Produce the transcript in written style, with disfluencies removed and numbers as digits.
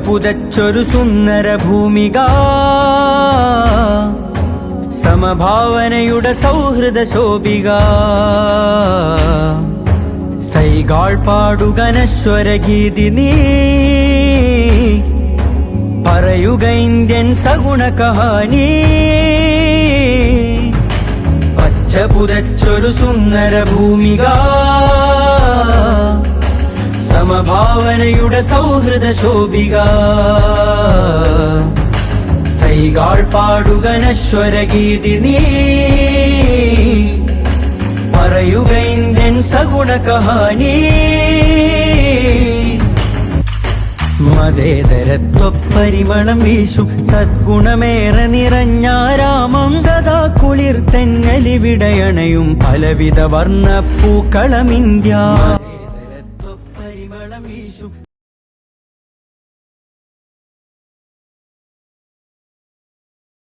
പുതച്ചൊരു സുന്ദര ഭൂമിക, സമഭാവനയുടെ സൗഹൃദ ശോഭിക. സൈഗാൾ പാടുക നശ്വരഗീതി നീ, പറയുക ഇന്ത്യൻ സഗുണ കഹാനി. പച്ച പുതച്ചൊരു സുന്ദര ഭൂമിക, സമഭാവനയുടെ സൗഹൃദ ശോഭിക. സൈഗാൾ പാടുക നശ്വരഗീതി നീ, പറയുക ഇന്ത്യൻ സഗുണ കഹാനി. മതേതരത്വപരിമളം വീശും സദ്ഗുണമേറെ നിറഞ്ഞ രാമം, സദാ കുളിർ തെന്നലിവിടയണയും പലവിധ വർണ്ണപ്പൂക്കളം ഇന്ത്യ. മതേതരത്വപരിമളം വീശും